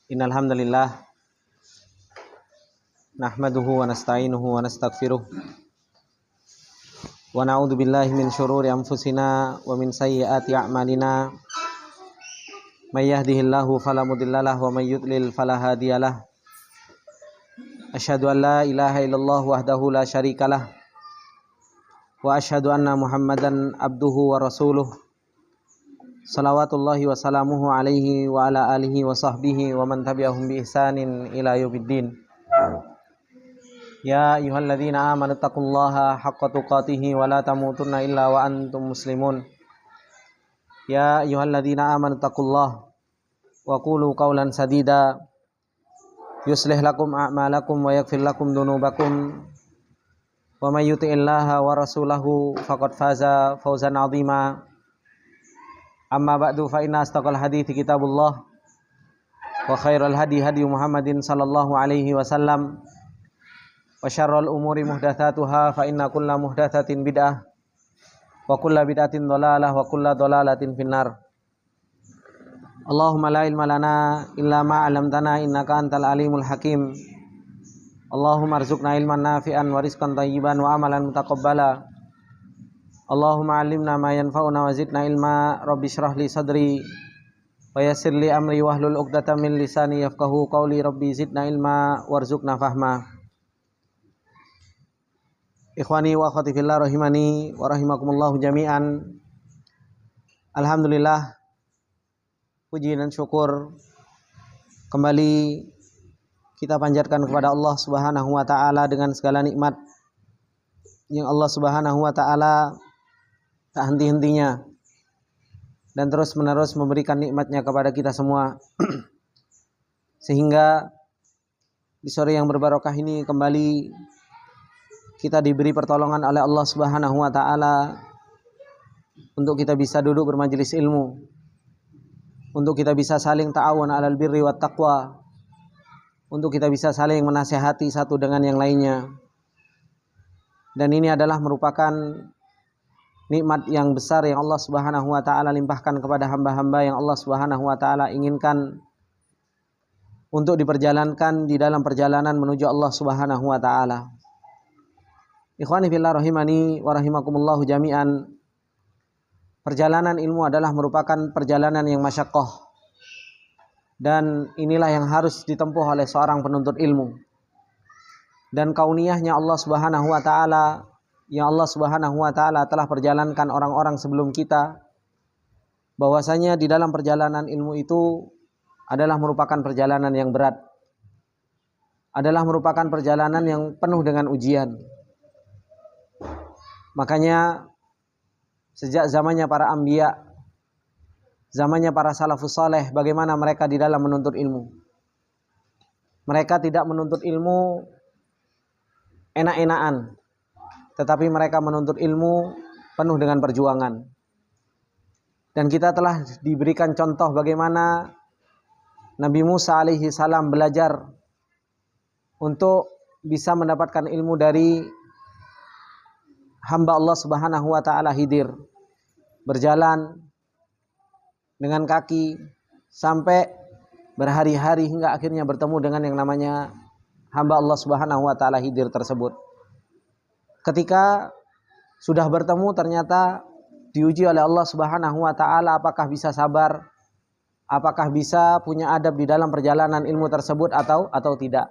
Innal hamdalillah nahmaduhu wa nasta'inuhu wa nastaghfiruh wa na'udzu billahi min syururi anfusina wa min sayyiati a'malina may yahdihillahu fala mudhillalah wa may yudlil fala hadiyalah. Asyhadu an la ilaha illallah wahdahu la syarikalah wa asyhadu anna Muhammadan abduhu wa rasuluh. Salawatullahi wa salamuhu alaihi wa ala alihi wa sahbihi wa man tabi'ahum bi ihsanin ila yaumiddin. Ya ayyuhalladzina amanu taqullaha haqqa tuqatih wa la tamutunna illa wa antum muslimun. Ya ayyuhalladzina amanu taqullaha wa qulu qawlan sadida yuslih lakum a'malakum wa yaghfir lakum dhunubakum wa may yuti'illaha wa rasulahu faqad faza fawzan 'azima. Amma ba'du fa inna astaqal hadithi kitabullah wa khairal hadi hadi Muhammadin sallallahu alaihi wasallam wa syarrul umuri muhdatsatuha fa inna kulla muhdatsatin bid'ah wa kulla bid'atin dhalalah wa kulla dhalalatin finnar. Allahumma la ilma lana illa ma 'allamtana innaka antal alimul hakim. Allahumma arzuqna ilman nafi'an wa rizqan thayyiban wa amalan mutaqabbala. Allahumma 'allimna ma yanfa'una wa zidna ilma. Rabbi shrah li sadri wa yassir li amri wahlul 'uqdatam min lisani yafqahu qawli. Rabbi zidna ilma warzuqna fahma. Ikhwani wa akhwati fillah rahimani wa rahimakumullah jami'an. Alhamdulillah, puji dan syukur kembali kita panjatkan kepada Allah Subhanahu wa taala dengan segala nikmat yang Allah Subhanahu wa taala tak henti-hentinya dan terus-menerus memberikan nikmatnya kepada kita semua. Sehingga di sore yang berbarokah ini kembali kita diberi pertolongan oleh Allah Subhanahu wa taala untuk kita bisa duduk bermajelis ilmu, untuk kita bisa saling ta'awun 'alal birri wat taqwa, untuk kita bisa saling menasihati satu dengan yang lainnya. Dan ini adalah merupakan nikmat yang besar yang Allah Subhanahu wa taala limpahkan kepada hamba-hamba yang Allah Subhanahu wa taala inginkan untuk diperjalankan di dalam perjalanan menuju Allah Subhanahu wa taala. Ikhwani fillah rahimani wa rahimakumullah jami'an. Perjalanan ilmu adalah merupakan perjalanan yang masyaqqah. Dan inilah yang harus ditempuh oleh seorang penuntut ilmu. Dan kauniyahnya Allah Subhanahu wa taala, yang Allah Subhanahu wa taala telah perjalankan orang-orang sebelum kita, bahwasanya di dalam perjalanan ilmu itu adalah merupakan perjalanan yang berat, adalah merupakan perjalanan yang penuh dengan ujian. Makanya sejak zamannya para anbiya, zamannya para salafus saleh, bagaimana mereka di dalam menuntut ilmu. Mereka tidak menuntut ilmu enak-enakan, tetapi mereka menuntut ilmu penuh dengan perjuangan. Dan kita telah diberikan contoh bagaimana Nabi Musa alaihi salam belajar untuk bisa mendapatkan ilmu dari hamba Allah Subhanahu wa taala Khidir. Berjalan dengan kaki sampai berhari-hari hingga akhirnya bertemu dengan yang namanya hamba Allah Subhanahu wa taala Khidir tersebut. Ketika sudah bertemu ternyata diuji oleh Allah Subhanahu wa taala apakah bisa sabar, apakah bisa punya adab di dalam perjalanan ilmu tersebut atau tidak.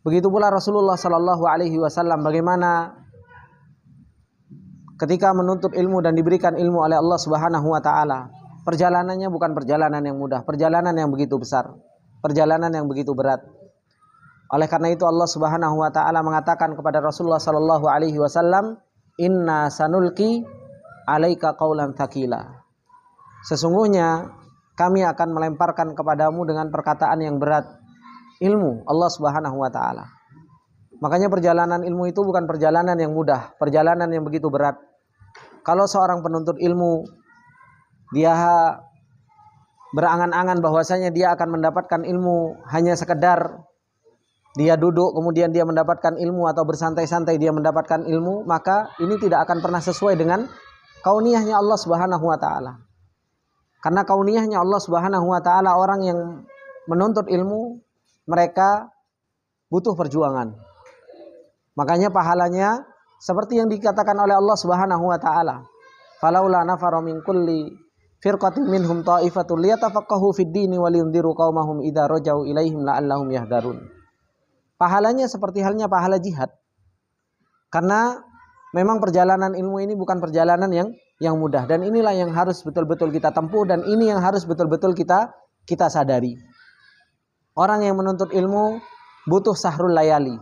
Begitu pula Rasulullah sallallahu alaihi wasallam, bagaimana ketika menuntut ilmu dan diberikan ilmu oleh Allah Subhanahu wa taala, perjalanannya bukan perjalanan yang mudah, perjalanan yang begitu besar, perjalanan yang begitu berat. Oleh karena itu Allah Subhanahu wa taala mengatakan kepada Rasulullah sallallahu alaihi wasallam, "Inna sanulqi 'alaika qaulan tsaqila." Sesungguhnya kami akan melemparkan kepadamu dengan perkataan yang berat, ilmu Allah Subhanahu wa taala. Makanya perjalanan ilmu itu bukan perjalanan yang mudah, perjalanan yang begitu berat. Kalau seorang penuntut ilmu dia berangan-angan bahwasanya dia akan mendapatkan ilmu hanya sekedar dia duduk kemudian dia mendapatkan ilmu atau bersantai-santai dia mendapatkan ilmu, maka ini tidak akan pernah sesuai dengan kauniyahnya Allah Subhanahu wa taala. Karena kauniyahnya Allah Subhanahu wa taala, orang yang menuntut ilmu mereka butuh perjuangan. Makanya pahalanya seperti yang dikatakan oleh Allah Subhanahu wa taala, "Falaula nafara min kulli firqatin minhum ta'ifatul liyatafaqahu fid dini wa liyundiru qaumahum idza rajau ilaihim la'allahum yahdharun." Pahalanya seperti halnya pahala jihad. Karena memang perjalanan ilmu ini bukan perjalanan yang mudah, dan inilah yang harus betul-betul kita tempuh, dan ini yang harus betul-betul kita sadari. Orang yang menuntut ilmu butuh sahrul layali,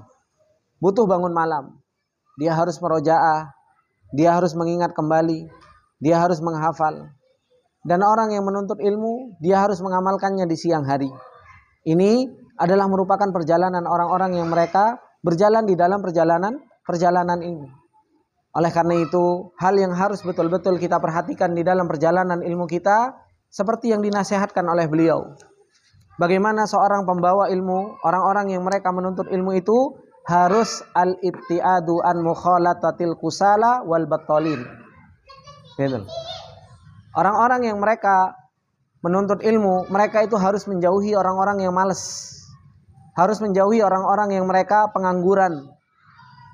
butuh bangun malam. Dia harus merojaah, dia harus mengingat kembali, dia harus menghafal. Dan orang yang menuntut ilmu, dia harus mengamalkannya di siang hari. Ini adalah merupakan perjalanan orang-orang yang mereka berjalan di dalam perjalanan ini. Oleh karena itu, hal yang harus betul-betul kita perhatikan di dalam perjalanan ilmu kita, seperti yang dinasihatkan oleh beliau. Bagaimana seorang pembawa ilmu, orang-orang yang mereka menuntut ilmu itu harus al-ibtiadu an mukhalatatil kusala wal battalin. Orang-orang yang mereka menuntut ilmu, mereka itu harus menjauhi orang-orang yang malas. Harus menjauhi orang-orang yang mereka pengangguran.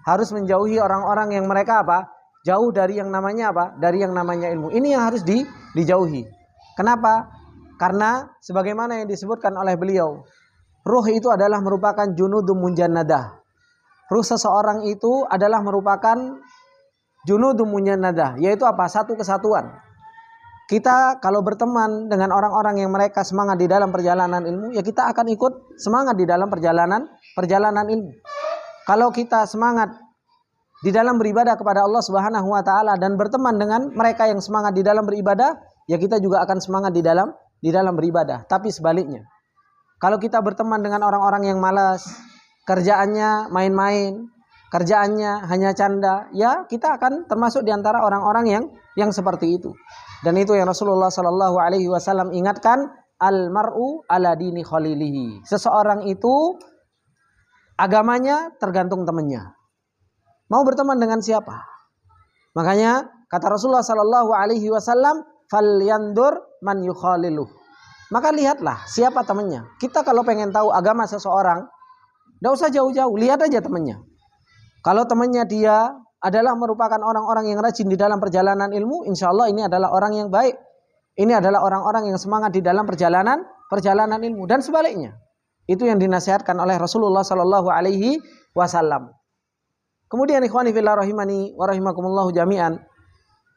Harus menjauhi orang-orang yang mereka jauh dari yang namanya dari yang namanya ilmu. Ini yang harus dijauhi. Kenapa? Karena sebagaimana yang disebutkan oleh beliau, ruh itu adalah merupakan junudum munjannadah. Ruh seseorang itu adalah merupakan junudum munjannadah, yaitu satu kesatuan. Kita kalau berteman dengan orang-orang yang mereka semangat di dalam perjalanan ilmu, ya kita akan ikut semangat di dalam perjalanan ilmu. Kalau kita semangat di dalam beribadah kepada Allah Subhanahu wa taala dan berteman dengan mereka yang semangat di dalam beribadah, ya kita juga akan semangat di dalam beribadah. Tapi sebaliknya, kalau kita berteman dengan orang-orang yang malas, kerjaannya main-main, kerjaannya hanya canda, ya kita akan termasuk di antara orang-orang yang seperti itu. Dan itu yang Rasulullah Shallallahu alaihi wasallam ingatkan, al-mar'u ala dini khalilihi. Seseorang itu agamanya tergantung temannya. Mau berteman dengan siapa? Makanya kata Rasulullah Sallallahu Alaihi Wasallam, "Falyandur man yukhaliluh." Maka lihatlah siapa temannya. Kita kalau pengen tahu agama seseorang, tidak usah jauh-jauh, lihat aja temannya. Kalau temannya dia adalah merupakan orang-orang yang rajin di dalam perjalanan ilmu, insya Allah ini adalah orang yang baik. Ini adalah orang-orang yang semangat di dalam perjalanan ilmu, dan sebaliknya. Itu yang dinasihatkan oleh Rasulullah Sallallahu Alaihi Wasallam. Kemudian ikhwani fillah rahimani wa rahimakumullahu jami'an,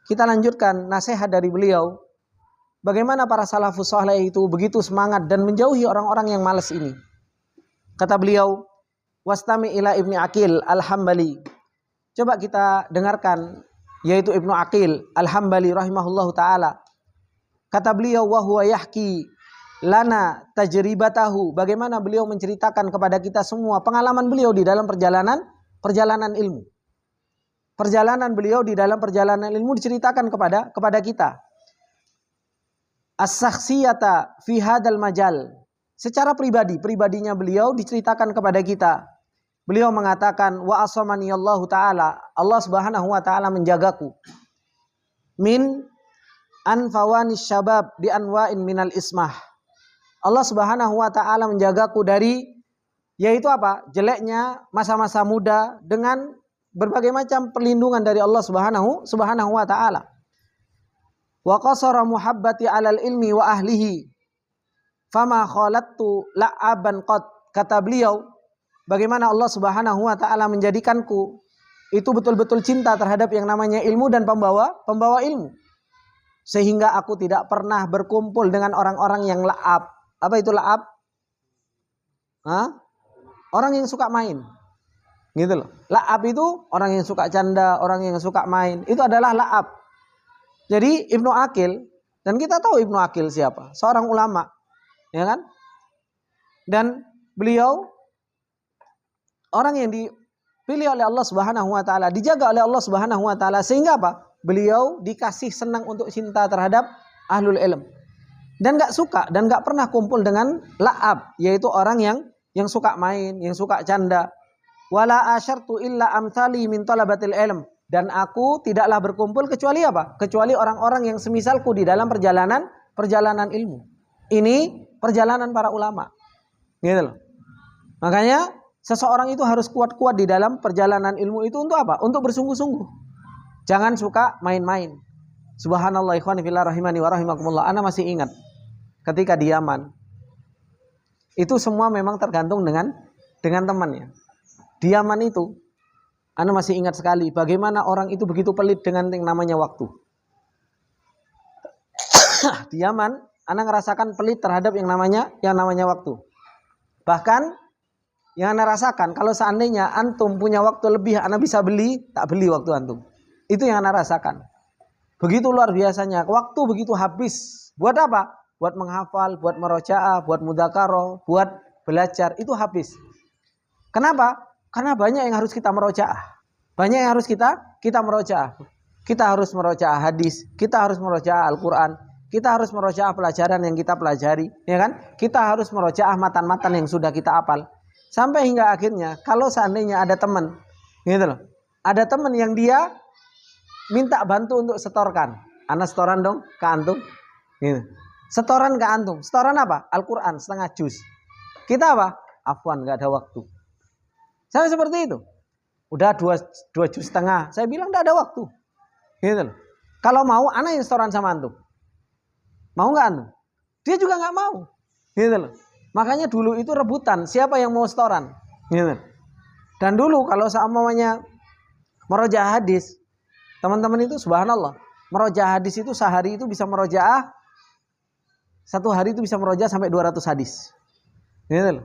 kita lanjutkan nasihat dari beliau. Bagaimana para salafus saleh itu begitu semangat dan menjauhi orang-orang yang malas ini. Kata beliau, wastami ila Ibni Aqil al-Hambali. Coba kita dengarkan, yaitu Ibnu Aqil al-Hambali rahimahullahu ta'ala. Kata beliau, wa huwa yahki lana tajribatahu. Bagaimana beliau menceritakan kepada kita semua pengalaman beliau di dalam perjalanan ilmu. Perjalanan beliau di dalam perjalanan ilmu diceritakan kepada kita. As-sakhsiyata fi hadal majal. Secara pribadinya beliau diceritakan kepada kita. Beliau mengatakan, wa asamani Allah Ta'ala. Allah Subhanahu wa Ta'ala menjagaku. Min anfawani syabab bi anwa'in minal ismah. Allah Subhanahu wa Ta'ala menjagaku dari, yaitu jeleknya masa-masa muda, dengan berbagai macam perlindungan dari Allah Subhanahu wa Ta'ala. Wa qasara muhabbati 'alal ilmi wa ahlihi. Fama khalattu la'aban qad. Kata beliau, bagaimana Allah Subhanahu wa Ta'ala menjadikanku itu betul-betul cinta terhadap yang namanya ilmu dan pembawa ilmu. Sehingga aku tidak pernah berkumpul dengan orang-orang yang la'ab. Apa itu la'ab? Orang yang suka main. Gitu loh. La'ab itu orang yang suka canda, orang yang suka main. Itu adalah la'ab. Jadi Ibnu Aqil, dan kita tahu Ibnu Aqil siapa? Seorang ulama. Ya kan? Dan beliau orang yang dipilih oleh Allah Subhanahu wa Ta'ala, dijaga oleh Allah Subhanahu wa Ta'ala, sehingga beliau dikasih senang untuk cinta terhadap ahlul ilm. Dan gak suka dan gak pernah kumpul dengan la'ab, yaitu orang yang suka main, yang suka canda. Wala asyartu illa amthali min talabatil ilm. Dan aku tidaklah berkumpul kecuali Kecuali orang-orang yang semisalku di dalam perjalanan perjalanan ilmu. Ini perjalanan para ulama. Gitu loh. Makanya seseorang itu harus kuat-kuat di dalam perjalanan ilmu itu untuk apa? Untuk bersungguh-sungguh. Jangan suka main-main. Subhanallah ikhwan fillah rahimani wa rahimakumullah. Ana masih ingat ketika di Yaman. Itu semua memang tergantung dengan temannya. Di Yaman itu Ana masih ingat sekali bagaimana orang itu begitu pelit dengan yang namanya waktu. Di Yaman Ana ngerasakan pelit terhadap yang namanya waktu. Bahkan yang Ana rasakan kalau seandainya antum punya waktu lebih Ana bisa beli, tak beli waktu antum. Itu yang Ana rasakan. Begitu luar biasanya. Waktu begitu habis. Buat apa? Buat menghafal, buat merojaah, buat mudzakarah, buat belajar. Itu habis. Kenapa? Karena banyak yang harus kita merojaah. Banyak yang harus kita merojaah. Kita harus merojaah hadis. Kita harus merojaah Al-Quran. Kita harus merojaah pelajaran yang kita pelajari. Ya kan? Kita harus merojaah matan-matan yang sudah kita hafal. Sampai hingga akhirnya kalau seandainya ada teman. Gitu loh. Ada teman yang dia minta bantu untuk setorkan. Ana setoran dong ke antum. Gitu. Setoran ke antum. Setoran apa? Al-Quran setengah juz. Kita apa? Afwan gak ada waktu. Saya seperti itu. Udah dua juz setengah. Saya bilang gak ada waktu. Gitu loh. Kalau mau ana yang setoran sama antum. Mau gak antum? Dia juga gak mau. Gitu loh. Makanya dulu itu rebutan. Siapa yang mau setoran? Gitu. Dan dulu kalau semuanya merojaah hadis. Teman-teman itu subhanallah. Merojaah hadis itu sehari itu bisa merojaah. Satu hari itu bisa merojaah sampai 200 hadis. Gitu loh.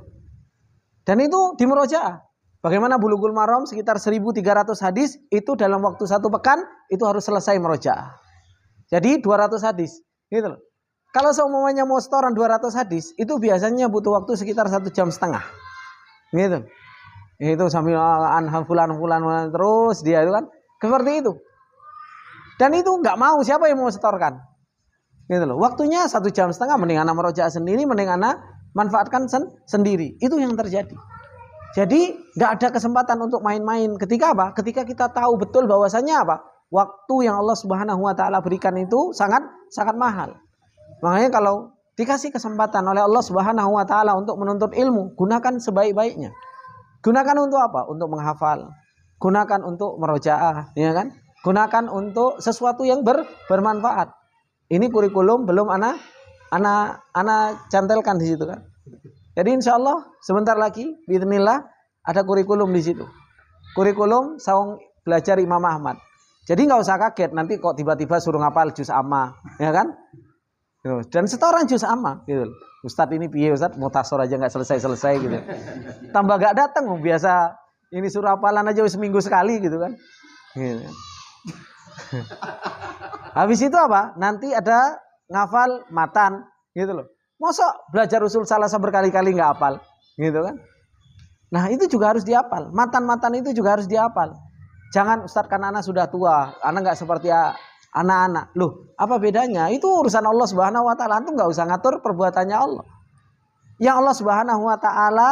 Dan itu di merojaah. Bagaimana Bulughul Maram sekitar 1.300 hadis. Itu dalam waktu 1 pekan. Itu harus selesai merojaah. Jadi 200 hadis. Gitu loh. Kalau semuanya mau setoran 200 hadis. Itu biasanya butuh waktu sekitar 1,5 jam. Gitu. Itu sambil fulan terus dia itu kan. Seperti itu. Dan itu nggak mau, siapa yang mau setorkan? Gitu loh. Waktunya 1,5 jam, mending anak merojaah sendiri, mending anak manfaatkan sendiri. Itu yang terjadi. Jadi nggak ada kesempatan untuk main-main. Ketika apa? Ketika kita tahu betul bahwasanya apa? Waktu yang Allah Subhanahu wa taala berikan itu sangat mahal. Makanya kalau dikasih kesempatan oleh Allah Subhanahu wa taala untuk menuntut ilmu, gunakan sebaik-baiknya. Gunakan untuk apa? Untuk menghafal. Gunakan untuk merojaah, ya kan? Gunakan untuk sesuatu yang bermanfaat. Ini kurikulum belum ana cantelkan di situ kan. Jadi insya Allah sebentar lagi bismillah ada kurikulum di situ. Kurikulum saung belajar Imam Ahmad. Jadi nggak usah kaget nanti kok tiba-tiba suruh ngapal juz amma, ya kan? Dan setoran juz amma gitu. Ustadz ini piye Ustadz mutasor aja nggak selesai gitu. Tambah gak datang biasa ini suruh hafalan aja seminggu sekali gitu kan. Gitu. Habis itu apa? Nanti ada ngafal matan gitu loh. Mosok belajar usul salasa berkali-kali nggak hafal gitu kan. Nah itu juga harus dihafal. Matan-matan itu juga harus dihafal. Jangan Ustadz karena anak sudah tua, anak nggak seperti anak-anak. Loh apa bedanya? Itu urusan Allah Subhanahu wa taala. Antum nggak usah ngatur perbuatannya Allah. Yang Allah Subhanahu wa taala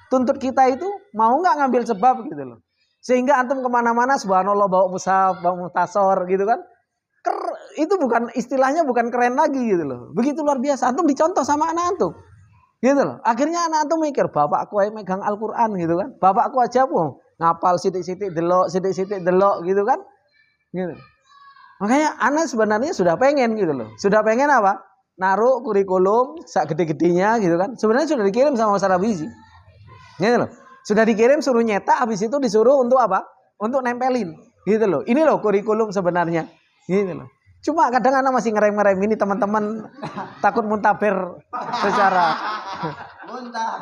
tuntut kita itu mau nggak ngambil sebab gitu loh. Sehingga antum kemana-mana subhanallah bawa mushaf, bawa muhtasor gitu kan. Itu bukan istilahnya bukan keren lagi gitu loh. Begitu luar biasa. Antum dicontoh sama anak antum. Gitu loh. Akhirnya anak antum mikir, bapakku aja megang Al-Quran gitu kan. Bapakku aja pun ngapal sidik-sidik delok gitu kan. Gitu. Makanya anak sebenarnya sudah pengen gitu loh. Sudah pengen apa? Naruh kurikulum sak gede-gedenya gitu kan. Sebenarnya sudah dikirim sama Ustaz Abizi. Gitu loh. Sudah dikirim suruh nyetak, habis itu disuruh untuk apa? Untuk nempelin. Gitu loh. Ini loh kurikulum sebenarnya. Gitu loh. Cuma kadang anak masih ngerem-ngerem ini teman-teman takut muntaber secara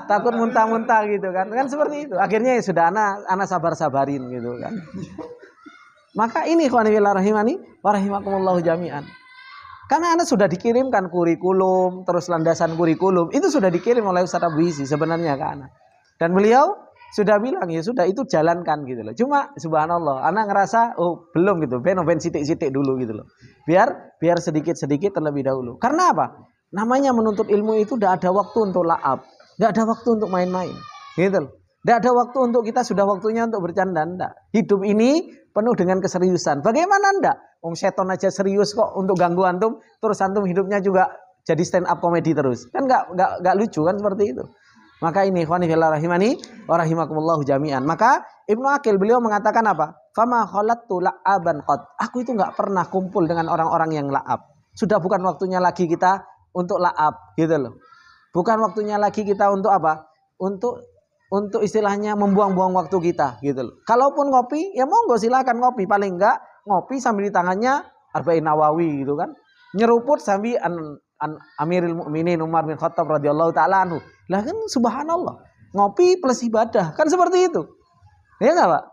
takut muntah-muntah gitu kan. Kan seperti itu. Akhirnya ya sudah anak sabar-sabarin gitu kan. Maka ini ikhwan fillah rahimani wa rahimakumullah jami'an. Karena anak sudah dikirimkan kurikulum, terus landasan kurikulum, itu sudah dikirim oleh Ustaz Abuisi sebenarnya ke anak. Dan beliau sudah bilang ya sudah itu jalankan gitu loh. Cuma subhanallah anak ngerasa oh belum gitu. Ben sitik-sitik dulu gitu loh. Biar sedikit-sedikit terlebih dahulu. Karena apa? Namanya menuntut ilmu itu tidak ada waktu untuk la'ab. Tidak ada waktu untuk main-main. Gitu loh. Tidak ada waktu untuk kita sudah waktunya untuk bercanda. Enggak. Hidup ini penuh dengan keseriusan. Bagaimana enggak? seton aja serius kok untuk ganggu antum, terus antum hidupnya juga jadi stand up comedy terus. Kan enggak lucu kan seperti itu. Maka ini ikhwani fillah rahimani wa rahimakumullah jami'an. Maka Ibnu Aqil beliau mengatakan apa? Fama khalattu la'aban qad. Aku itu enggak pernah kumpul dengan orang-orang yang la'ab. Sudah bukan waktunya lagi kita untuk la'ab gitu loh. Bukan waktunya lagi kita untuk apa? Untuk istilahnya membuang-buang waktu kita gitu loh. Kalaupun ngopi, ya monggo silakan ngopi. Paling enggak ngopi sambil di tangannya Arba'in Nawawi gitu kan. Nyeruput sambil Amirul Mukminin Umar bin Khattab radhiyallahu taala anhu. Lah kan subhanallah. Ngopi plus ibadah. Kan seperti itu. Ya enggak, Pak?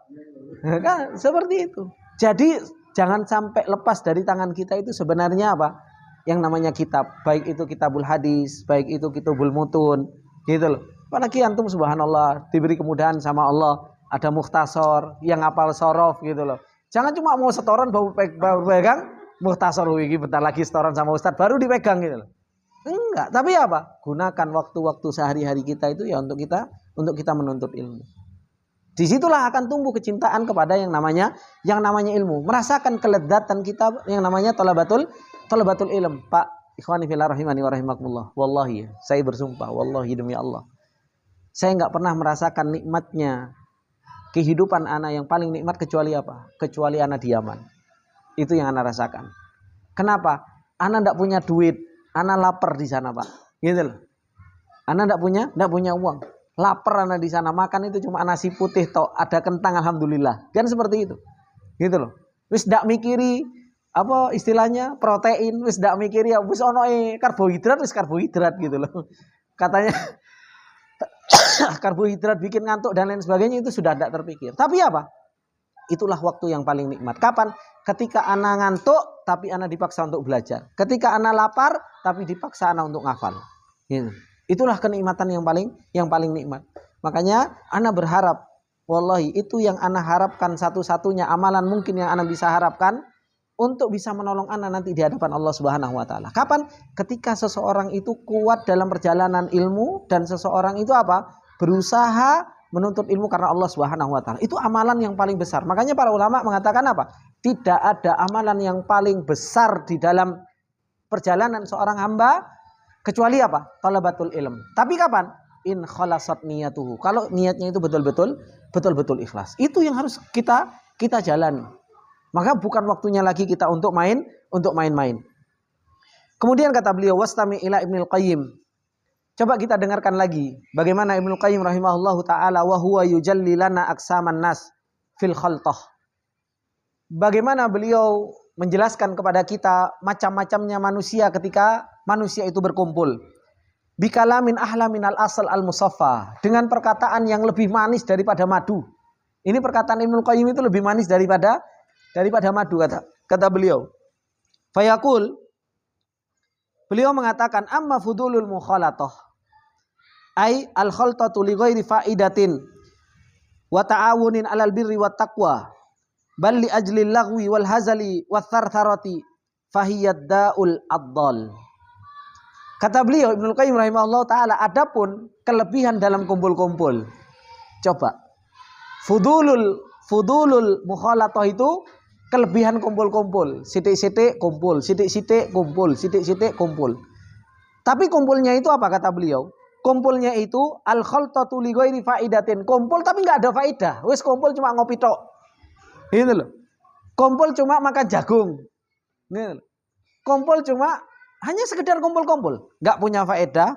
Kan seperti itu. Jadi jangan sampai lepas dari tangan kita itu sebenarnya apa? Yang namanya kitab, baik itu kitabul hadis, baik itu kitabul mutun, gitu loh. Apalagi antum subhanallah diberi kemudahan sama Allah, ada mukhtasar yang hafal sorof gitu loh. Jangan cuma mau setoran baru pegang mukhtasar iki bentar lagi setoran sama ustaz baru dipegang gitu loh. Enggak, tapi apa? Gunakan waktu-waktu sehari-hari kita itu ya untuk kita menuntut ilmu. Disitulah akan tumbuh kecintaan kepada yang namanya ilmu. Merasakan kelezatan kita yang namanya talabatul ilm. Pak, ikhwani fillah rahimani wa rahimakumullah. Wallahi, saya bersumpah, wallahi demi Allah. Saya enggak pernah merasakan nikmatnya kehidupan ana yang paling nikmat kecuali apa? Kecuali ana di Yaman. Itu yang ana rasakan. Kenapa? Ana enggak punya duit, ana lapar di sana, Pak. Gitu loh. Ana enggak punya uang. Lapar ana di sana, makan itu cuma nasi putih tok, ada kentang alhamdulillah. Kan seperti itu. Gitu loh. Wis ndak mikiri apa istilahnya protein, wis ndak mikiri ya wis ono karbohidrat, wis karbohidrat gitu loh. Katanya karbohidrat bikin ngantuk dan lain sebagainya itu sudah tidak terpikir. Tapi apa? Itulah waktu yang paling nikmat. Kapan? Ketika ana ngantuk tapi ana dipaksa untuk belajar. Ketika ana lapar tapi dipaksa ana untuk ngafal. Gitu. Itulah kenikmatan yang paling nikmat. Makanya ana berharap, wallahi itu yang ana harapkan satu-satunya amalan mungkin yang ana bisa harapkan untuk bisa menolong ana nanti di hadapan Allah Subhanahu wa taala. Kapan? Ketika seseorang itu kuat dalam perjalanan ilmu dan seseorang itu apa? Berusaha menuntut ilmu karena Allah Subhanahu wa taala. Itu amalan yang paling besar. Makanya para ulama mengatakan apa? Tidak ada amalan yang paling besar di dalam perjalanan seorang hamba kecuali apa? Talabatul ilm. Tapi kapan? In khalasat niyatuhu. Kalau niatnya itu betul-betul ikhlas. Itu yang harus kita jalani. Maka bukan waktunya lagi kita untuk main-main. Kemudian kata beliau wastami ila Ibnul Qayyim. Coba kita dengarkan lagi bagaimana Ibnul Qayyim rahimahullahu taala wa huwa yujalli lana aqsaman nas fil khaltah. Bagaimana beliau menjelaskan kepada kita macam-macamnya manusia ketika manusia itu berkumpul. Bikalamin ahla minal asal al-musaffa, dengan perkataan yang lebih manis daripada madu. Ini perkataan Ibnul Qayyim itu lebih manis daripada madu kata beliau. Fayaqul, beliau mengatakan amma fudulul mukhalatah ay al-khaltatu li ghairi faidatin wa ta'awunin 'alal birri wat taqwa bal li ajli laghwi wal hazali wat thartharati fahiyad da'ul addal. Kata beliau Ibnu Qayyim rahimahullah taala, adapun kelebihan dalam kumpul-kumpul. Coba. Fudulul mukhalatah itu kelebihan kumpul-kumpul, sitik-sitik kumpul, sitik-sitik kumpul, sitik-sitik kumpul. Tapi kumpulnya itu apa kata beliau? Kumpulnya itu al-khaltatu li ghairi faidatin. Kumpul tapi enggak ada faedah. Wis kumpul cuma ngopi tok. Gitu loh. Kumpul cuma makan jagung. Gitu loh. Kumpul cuma hanya sekedar kumpul-kumpul, enggak punya faedah.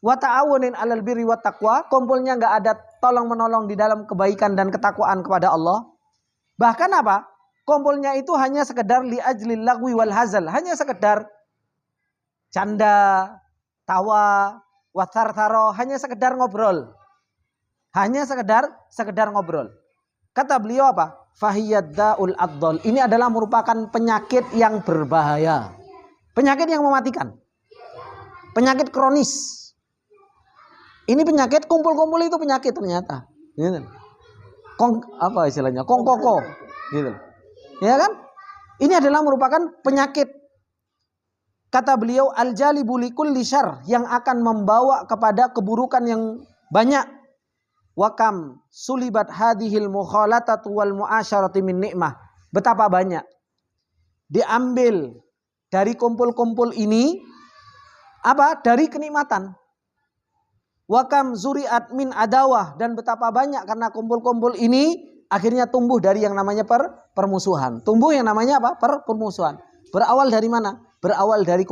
Wa ta'awunin 'alal birri wat taqwa, kumpulnya enggak ada tolong-menolong di dalam kebaikan dan ketakwaan kepada Allah. Bahkan apa? Kumpulnya itu hanya sekedar li ajlil lagwi wal hazal, hanya sekedar canda, tawa, wathartharo, hanya sekedar ngobrol. Hanya sekedar ngobrol. Kata beliau apa? Fahiyad da'ul addal. Ini adalah merupakan penyakit yang berbahaya. Penyakit yang mematikan. Penyakit kronis. Ini penyakit, kumpul-kumpul itu penyakit ternyata. Gitu. Apa istilahnya? Kongkoko. Gitu. Ya kan? Ini adalah merupakan penyakit. Kata beliau al-jalibu likulli syarr, yang akan membawa kepada keburukan yang banyak. Wa kam sulibat hadhil mukhalatatu wal muasyarati min nikmah. Betapa banyak diambil dari kumpul-kumpul ini apa? Dari kenikmatan. Wa kam zuri'at min adawah, dan betapa banyak karena kumpul-kumpul ini akhirnya tumbuh dari yang namanya permusuhan. Tumbuh yang namanya apa? Permusuhan. Berawal dari mana? Berawal dari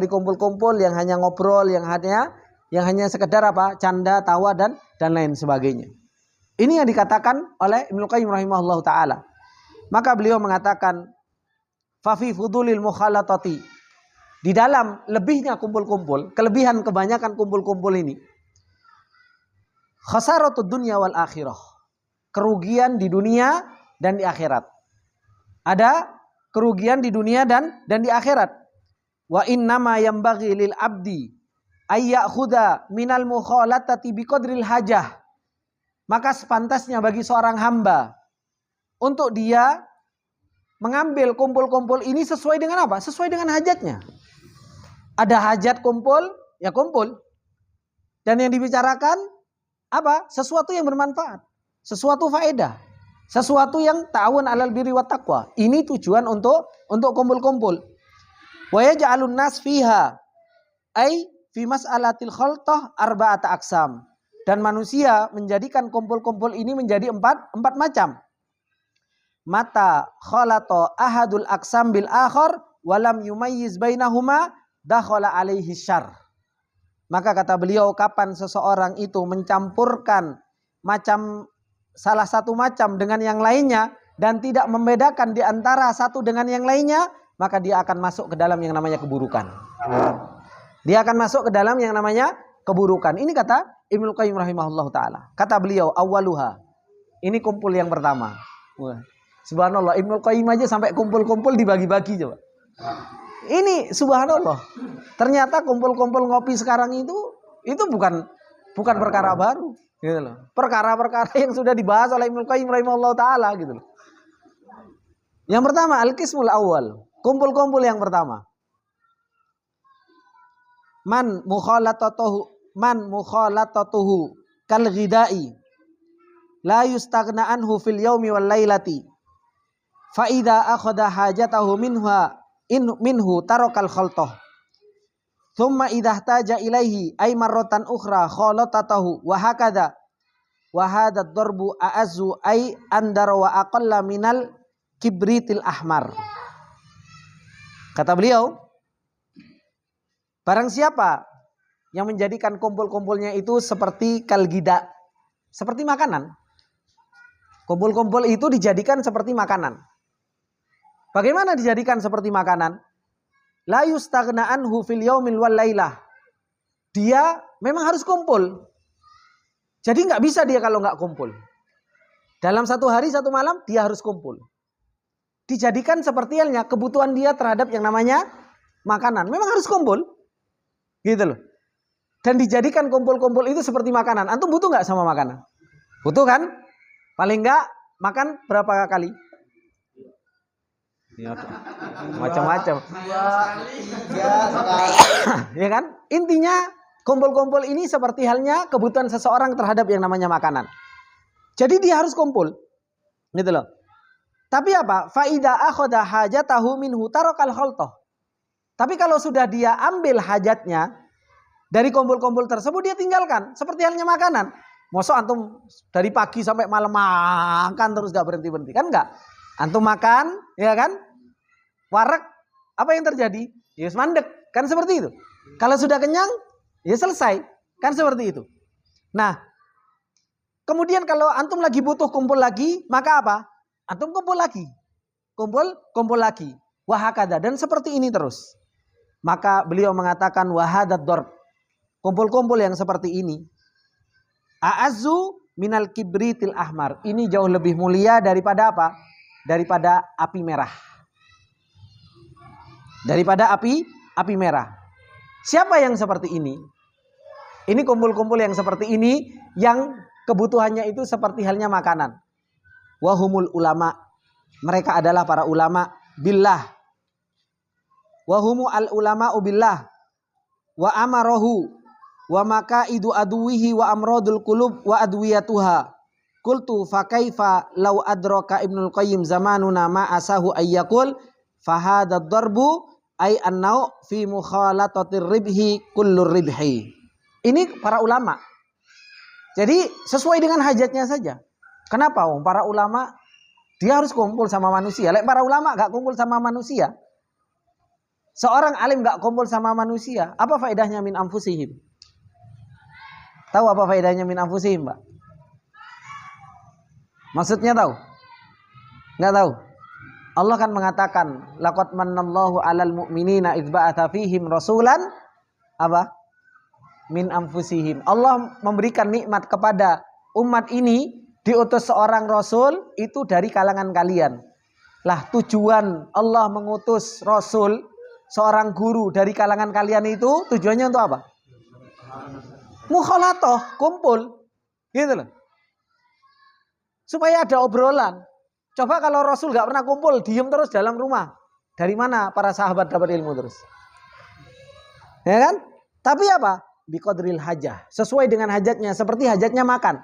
kumpul-kumpul yang hanya ngobrol, yang hanya sekedar apa? Canda, tawa dan lain sebagainya. Ini yang dikatakan oleh Ibnu Qayyim rahimahullahu taala. Maka beliau mengatakan fa fi fudulil mukhalatati, di dalam lebihnya kumpul-kumpul, kelebihan kebanyakan kumpul-kumpul ini, khasaratud dunya wal akhirah, kerugian di dunia dan di akhirat. Ada kerugian di dunia dan di akhirat. Wa innama yambaghi lil abdi ayyakhudha minal mukhalatati biqadril hajah. Maka sepantasnya bagi seorang hamba untuk dia mengambil kumpul-kumpul ini sesuai dengan apa? Sesuai dengan hajatnya. Ada hajat kumpul, ya kumpul. Dan yang dibicarakan apa? Sesuatu yang bermanfaat, sesuatu faedah, sesuatu yang ta'awun 'alal birri wat taqwa. Ini tujuan untuk kumpul-kumpul. Wa yaj'alun nas fiha ai fi mas'alatil khaltah arba'ata aqsam. Dan manusia menjadikan kumpul-kumpul ini menjadi empat macam. Mata khalata ahadul aqsam bil akhar walam yumayyiz bainahuma dakhala alaihi syarr. Maka kata beliau, kapan seseorang itu mencampurkan salah satu macam dengan yang lainnya dan tidak membedakan di antara satu dengan yang lainnya, maka dia akan masuk ke dalam yang namanya keburukan. Dia akan masuk ke dalam yang namanya keburukan. Ini kata Ibnu Qayyim rahimahullah ta'ala. Kata beliau, awaluha, ini kumpul yang pertama. Wah, subhanallah, Ibnu Qayyim aja sampai kumpul-kumpul dibagi-bagi coba. Ini subhanallah. Ternyata kumpul-kumpul ngopi sekarang itu bukan perkara baru, gitu loh. Perkara-perkara yang sudah dibahas oleh Ibnu Qayyim rahimahullah ta'ala, gitu loh. Yang pertama, al-qismul awal, kumpul-kumpul yang pertama. Man mukhalatatuhu kal ghidai la yustaghna anhu fil yaumi wal lailati fa idza akhadha hajatahu minhu tarakal khaltah thumma idza ihtaja ilaihi ay marratan ukhra khalatatahu wa hakadha wa hadha ad-darbu a'azzu ay andar wa aqalla minal kibritil ahmar. Kata beliau, barang siapa yang menjadikan kumpul-kumpulnya itu seperti kalgida, seperti makanan. Kumpul-kumpul itu dijadikan seperti makanan. Bagaimana dijadikan seperti makanan? La yustaghna anhu fil yaumil wal lailah. Dia memang harus kumpul. Jadi nggak bisa dia kalau nggak kumpul. Dalam satu hari satu malam dia harus kumpul. Dijadikan seperti halnya kebutuhan dia terhadap yang namanya makanan. Memang harus kumpul. Gitu loh. Dan dijadikan kumpul-kumpul itu seperti makanan. Antum butuh nggak sama makanan? Butuh kan? Paling nggak makan berapa kali? Ya, macam-macam. Ya kan? Intinya kumpul-kumpul ini seperti halnya kebutuhan seseorang terhadap yang namanya makanan. Jadi dia harus kumpul. Gitu loh. Tapi apa? Faida akhadha hajatahu minhu tarakal khaltah. Tapi kalau sudah dia ambil hajatnya dari kumpul-kumpul tersebut, dia tinggalkan. Seperti halnya makanan. Masa antum dari pagi sampai malam makan terus gak berhenti-berhenti? Kan enggak. Antum makan, ya kan? Warak, apa yang terjadi? Ya mandek. Kan seperti itu. Kalau sudah kenyang, ya selesai. Kan seperti itu. Nah, kemudian kalau antum lagi butuh kumpul lagi, maka apa? Antum kumpul lagi. Kumpul lagi. Wahakada. Dan seperti ini terus. Maka beliau mengatakan wahadad dorb. Kumpul-kumpul yang seperti ini, a'azzu minal kibritil ahmar. Ini jauh lebih mulia daripada apa? Daripada api merah. Daripada api merah. Siapa yang seperti ini? Ini kumpul-kumpul yang seperti ini yang kebutuhannya itu seperti halnya makanan. Wahumul ulama. Mereka adalah para ulama billah. Wahumu al ulama'u billah. Wa amarahu wa makaidu aduwihi wa amradul qulub wa adwiyatuha Qultu fa kaifa law adraka Ibnul Qayyim zamanuna ma asahu ayyakul fahadha darbu ay annau fi mukhalatatir ribhi kullur ribhi. Ini para ulama. Jadi sesuai dengan hajatnya saja. Kenapa? Para ulama dia harus kumpul sama manusia. Lek para ulama gak kumpul sama manusia. Seorang alim gak kumpul sama manusia. Apa faedahnya min anfusihim? Tahu apa faedahnya min anfusihim, Mbak? Maksudnya tahu? Enggak tahu. Allah kan mengatakan, laqad mannallahu 'alal mu'minina idz ba'atsa fihim rasulan apa? Min anfusihim. Allah memberikan nikmat kepada umat ini, diutus seorang rasul itu dari kalangan kalian. Lah tujuan Allah mengutus rasul seorang guru dari kalangan kalian itu tujuannya untuk apa? Mukhalatoh, kumpul. Gitu loh. Supaya ada obrolan. Coba kalau Rasul gak pernah kumpul, diem terus dalam rumah. Dari mana para sahabat dapat ilmu terus? Ya kan? Tapi apa? Biqadril hajah. Sesuai dengan hajatnya. Seperti hajatnya makan.